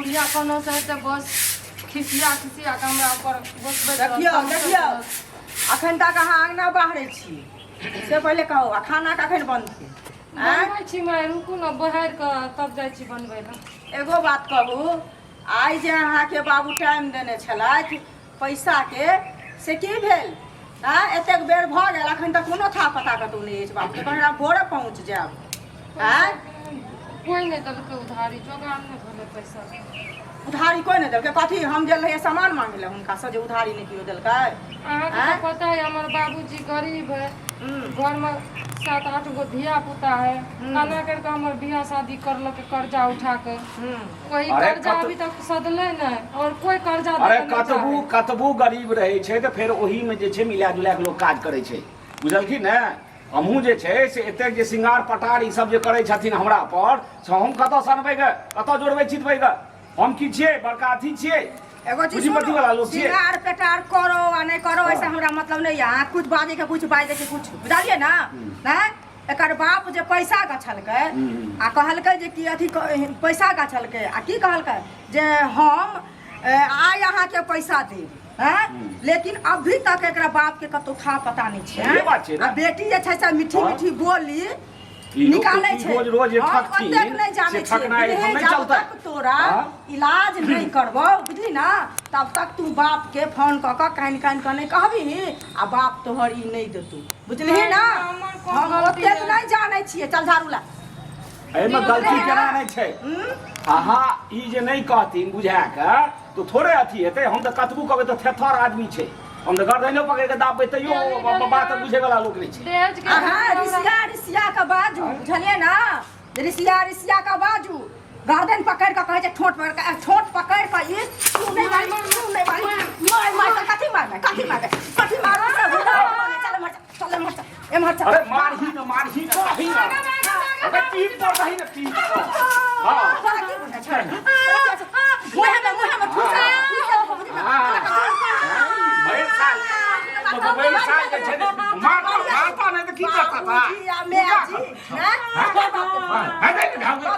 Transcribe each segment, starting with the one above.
बिया कोनो से त बस खिसिया के हमरा ऊपर बस देखियो अखन तक अहाँ अंगना बाहरे छी से पहले कहो आ खाना कखन बनतै बनबै छी मैं रुकू न बहार के तब जाइ छी बनबै ला एगो बात कहू आइ जे अहाँ के बाबू टाइम देने छलथि पैसा के से की भेल एतेक बेर भऽ गेल अखन तक कोनो था पता कतौ नहि अछि बाप के हमरा भोरे पहुँच जायब कोई नहीं देलकै उधारी जोगाड़ नहीं भेलै पैसा उधारी कोई नहीं देलकै कथी हम गेल रहिए सामान मांगे ला हुनका से जे उधारी नहीं कियो देलकै अहाँके तो पता है हमर बाबूजी गरीब है घर में 7-8 गो धिया पुता है खाना करके हमर बियाह शादी करलक कर्जा उठा के वही कर्जा अभी तक सदले नहीं और कोई कर्जा अरे कतबू गरीब रहे छै त फेर ओही में जे छै मिला जुला के लोग काज करे छै बुझलखिन ने हमहूँ जे छै से एतेक जे श्रृंगार पटार ई सब जे करै छथिन हमरा पर से हम कतऽ सनबै गे कतऽ जोड़बै चितबै गे हम की छियै बड़का अथी छियै एगो चीज श्रृंगार पेटार करो आ नहीं करो ऐसे हमरा मतलब नहीं है कुछ बाजे के कुछ बाजे के कुछ बुझलिए ना एकर बाप जे पैसा गछलकै आ कहलकै जे कि अथी पैसा गछलकै आ की कहलकै जे हम आइ अहाँ के पैसा देब लेकिन अभी तक एकरा बाप के कतौ था पता नहीं छै आ बेटी जे छै से मीठी मीठी बोली निकाले छै रोज हम ओतेक नहीं जाने छियै जब तक तोरा इलाज नहीं करबो बुझली ना तब तक तू बाप के फोन क के कान के नहीं कहबी आ बाप तोहर ई नहीं देतू बुझली ना हम ओतेक नहीं जाने छियै चल झाड़ू ला एमे गलती केना नहीं छै अहाँ ई जे नहीं कहथिन बुझा के तो थोड़े अथी हेतै हम त कतबू कहबै त थेथर आदमी छै हम त गर्दनो पकड़ के दाबबै तैयो बात बुझे वाला लोग नहीं छै अहाँ रिसिया के बाजू बुझलिए ना रिसिया के बाजू गर्दन पकड़ के कहे छै ठोट पकड़ के ये तू नहीं मारी मार कथी मारो चल मर ए मर अरे मारही न अबे टीम पर रही न टीम हां मुहे में ठुसा बैठ साल तो बैठ साल के छे मारता नहीं तो की करता था मैं जी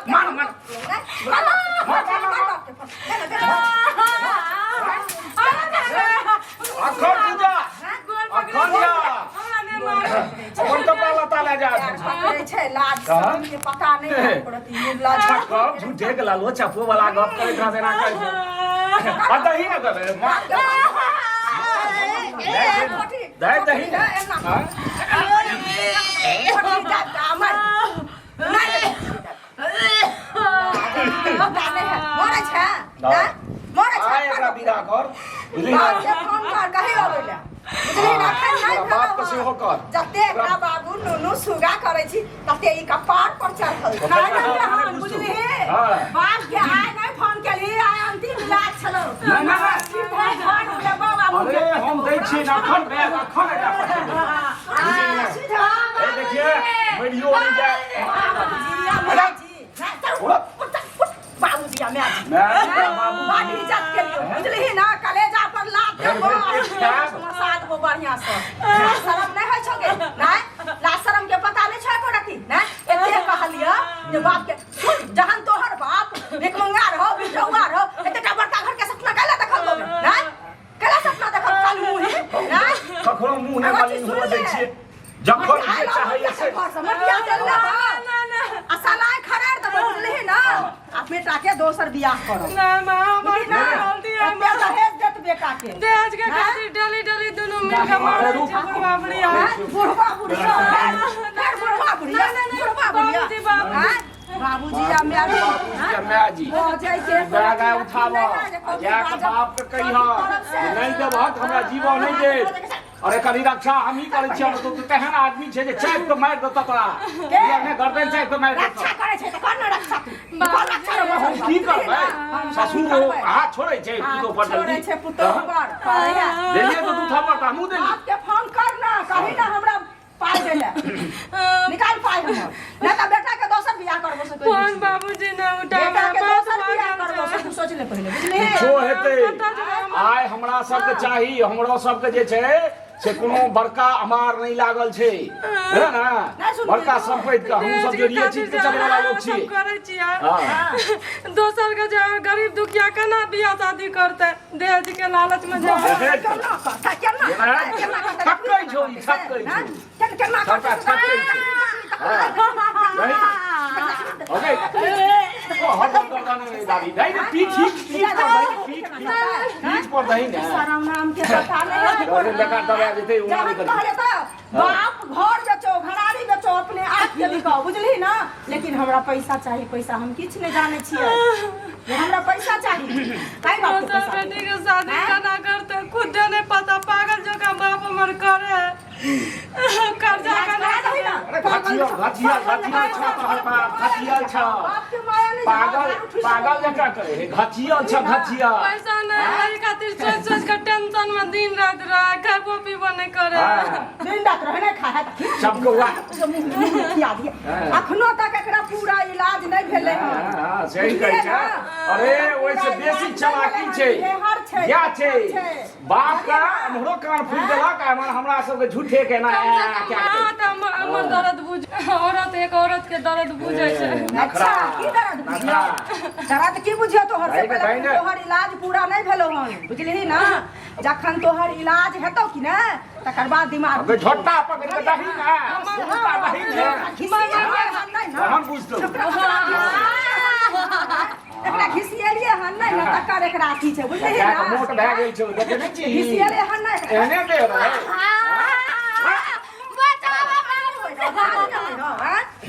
हां नहीं मार अपन तो पाला ताला जा छै लाज सब के पता नहीं पड़ती लाज कब झूठे के लालो चपो वाला गप करे था देना कर पता ही ना करे मार दही हां एकरा बिदा कर बुझली ना फोन कर कहे आबेला बुझली ना बात तो से हो कर जते एकरा बाबू नुनु सुगा करे छी तते ई कपार पर चढ़ल खाना बुझली बाप के आय नहीं फोन के लिए आय अंतिम इलाज छलो ना सीधा फोन के बाबू अरे हम दै छी ना खन सीधा ए देखिए वीडियो नहीं जाए बाबूजी बाबू बाड़ी इज्जत के लिए बुझली ना कलेजा पर लात देबो मसाद वो बढ़िया से शर्म नहीं होय छोगे ना ला शर्म के पता नहीं छै को रखी ना एते कहलियो जे बाप के जहन तोहर बाप भिखमंगा रहो बिजौआ रहो एते का बड़का घर के सपना कैला देखल ना कैला सपना देखल काल मुंह ना कखरो मुंह ने बाली हो दै छियै जखन जे चाहे से समझिया देला आ सलाह खरार त बुझली ना आ बेटा के दोसर बियाह करो ना मां हमर गलती है मैं दहेज देत बेटा के दहेज के खातिर डली दोनों मिल के मारे बुढ़वा बुढ़िया बाबूजी मैं जी बैगा उठावा जाके बाप के कहिया नहीं देबह त हमरा जीवन नहीं दे अरे करी रक्षा हम ही करे छी तो तेहन आदमी छै जे चाप के मार देता तोरा ये ने गर्दन चाप के मार देता रक्षा करे छै त कोन रक्षा हम की करबै ससुर हाथ छोड़े छै पुतो पर जल्दी छोड़े छै पुतो पर देलिए तो तू थप्पड़ हमू दे बाप के फोन कर ना कहि ना हमरा पाई देले निकाल पाई हम ना त बेटा के दोसर बियाह करबो से फोन बाबूजी ने उठा बेटा के दोसर बियाह करबो से सोच ले पहले बुझले किछो हेतै आइ हमरा सबके चाही हमरो सबके जे छै से कोनो बड़का अमार नहीं लागल छै है ना बड़का संपत्ति के हम सब जोड़िए चीज के चले वाला लोग छी करे छियै दोसर के जे गरीब दुखिया केना बियाह शादी करते दहेज के लालच में जा छक्कै छौ ई छक्कै छौ छक्कै ओके हर दर्दाने दादी दai ने पीठ पर दही ने सारा नाम के पता नहीं और लगा दबा देते उमारी कर बाप घर बेचो घरारी बेचो अपने आप के बिकाओ बुझली ना लेकिन हमरा पैसा चाहिए पैसा हम किछ नहीं जाने छियै हमरा पैसा चाहिए काई बात दोसर बेटी के शादी केना करते खुद नहीं पता पागल जका बाप हमर करे कर्जा केना अरे घाटिया छ तोहर बाप घाटिया छ बाप के माया नहीं पागल जका करे हे घाटिया छ घाटिया पैसा नहीं खातिर सोच सोच के टेंशन में दिन रात रह खाबो पीबो नहीं करे दिन रात रहने खाए सबको खिया दिया अखनो तक एकरा पूरा इलाज नहीं भेले हां सही कहै छै अरे ओइ से बेसी चालाकी छै क्या छै बाप का हमरो कान फूल देलक हमरा सब के झूठे कहना क्या हमर दर्द बुझ औरत एक औरत के दर्द बुझै छै अच्छा की दर्द बुझियो दर्द की बुझियो तोहर से पहले तोहर इलाज पूरा नहीं भेलो हन बुझलिही ना जखन तोहर इलाज हेतौ कि ना तकर बाद दिमाग अबे झोटा पकड़ के दही ना सुनता दही ने हम बुझतो एकरा घिसियलिए हन नहीं ना तकर एकरा की छै बुझलिही ना मोट भए गेल छै देखे नै छी घिसियले हन नहीं एने दे रे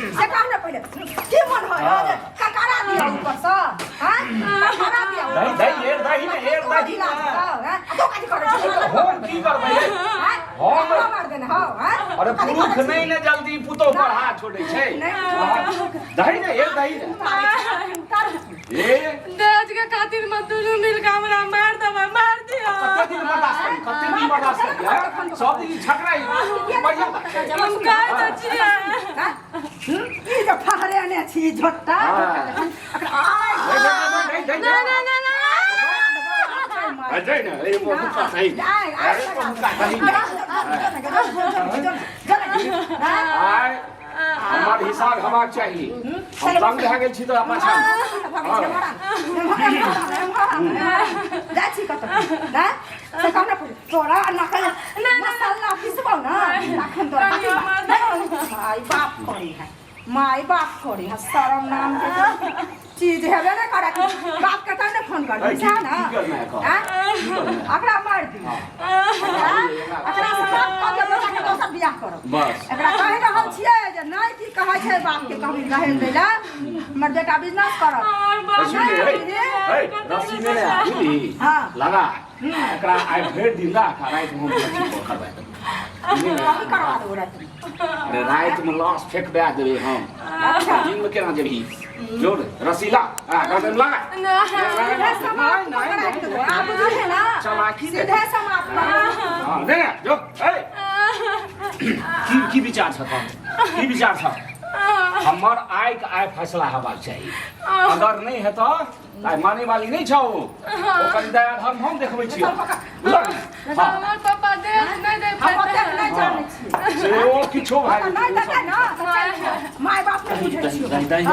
से कहने पहले की मन हो ककरा दिया ऊपर से हां ककरा दिया दही ने तो काजी करे हम की करबै हम मार देना हां अरे पुरुष नहीं ने जल्दी पुतो पर हाथ छोड़े छै दही ने ए दहेज के खातिर में दुनू मिल के हमरा मार देबे मार दियो कते दिन बर्दाश्त कर सब दिन झगड़ाई बढ़िया हम काहे त छियै ई जे फहरे ने छी झोटा अजय ना ए वो मुका सही अरे वो मुका सही आय हमार हिसाब हमाक चाहिए हम तंग भए गेल छी तो पाछा जाची कत ना से कहना पड़े तोरा नकल मसाला पिसबौ ना तखन तोरा माई बाप करी है शरम नाम के चीज हेबे ना करे बाप के कहने फोन कर दै छै ना एकरा मार दी एकरा से बाप कह दे बेटा के दोसर बियाह करो बस एकरा कहि रहल छियै जे नहीं की कहै छै बाप के कहबी रहै दैला हमर बेटा बिजनेस करत रस्सी में ने लगा एकरा आइ भेट दिन ला रात में हम करबै कभी करवा दो रात अरे रात में लाश फेंक दे देबे हम दिन में केना जेबी जोड़ रसीला गर्दन लगा आप बुझे ना चालाकी दे सीधे समाप्त कर हां दे जो की विचार छ की विचार छ हमर आय के आय फैसला हेबाक चाहिए अगर नहीं है तो माने वाली नहीं छौ ओकर दया हम देखबै छी हमर पापा दहेज नहीं दे हम ओतेक नहीं जानै छी से ओ किछो भाई नहीं देतै ना माय बाप ने बुझै छी दही